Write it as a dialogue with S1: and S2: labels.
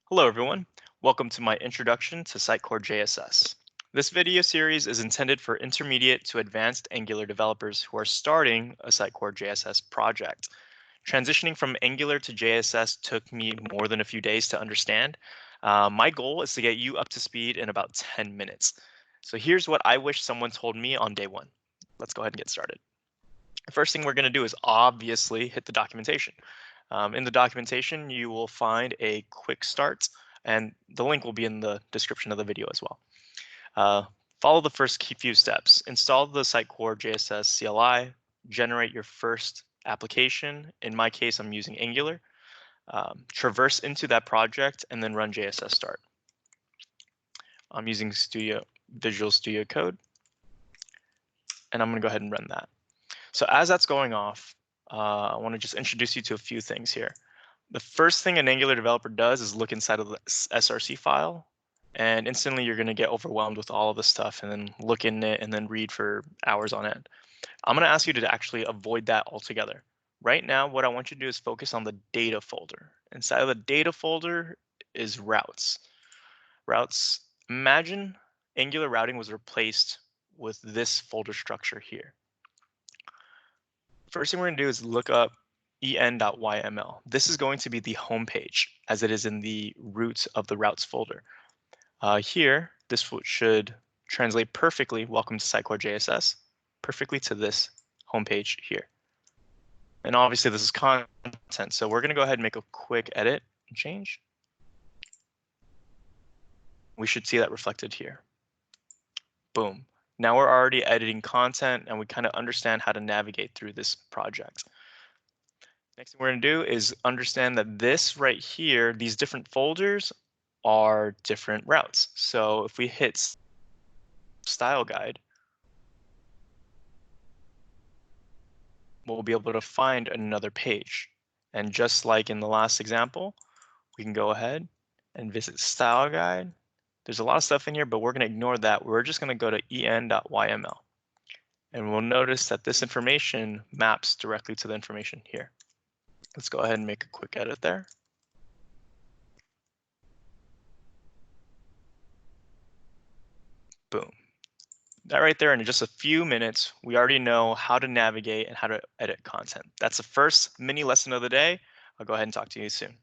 S1: Hello everyone, welcome to my introduction to Sitecore JSS. This video series is intended for intermediate to advanced Angular developers who are starting a Sitecore JSS project. Transitioning from Angular to JSS took me more than a few days to understand. My goal is to get you up to speed in about 10 minutes. So here's what I wish someone told me on day one. Let's go ahead and get started. The first thing we're going to do is obviously hit the documentation. In the documentation, you will find a quick start, and the link will be in the description of the video as well. Follow the first few steps. Install the Sitecore JSS CLI, generate your first application. In my case, I'm using Angular. Traverse into that project and then run JSS start. I'm using Visual Studio Code, and I'm going to go ahead and run that. So as that's going off, I want to just introduce you to a few things here. The first thing an Angular developer does is look inside of the SRC file, and instantly you're going to get overwhelmed with all of this stuff and then look in it and then read for hours on end. I'm going to ask you to actually avoid that altogether. Right now, what I want you to do is focus on the data folder. Inside of the data folder is routes. Routes, imagine Angular routing was replaced with this folder structure here. First thing we're going to do is look up en.yml. This is going to be the home page as it is in the root of the routes folder. Here, this should translate perfectly, welcome to Sitecore JSS, perfectly to this homepage here. And obviously this is content, so we're going to go ahead and make a quick edit and change. We should see that reflected here. Boom. Now we're already editing content and we kind of understand how to navigate through this project. Next thing we're going to do is understand that this right here, these different folders are different routes. So if we hit style guide, we'll be able to find another page. And just like in the last example, we can go ahead and visit style guide. There's a lot of stuff in here, but we're going to ignore that. We're just going to go to en.yml. And we'll notice that this information maps directly to the information here. Let's go ahead and make a quick edit there. Boom. That right there, in just a few minutes, we already know how to navigate and how to edit content. That's the first mini lesson of the day. I'll go ahead and talk to you soon.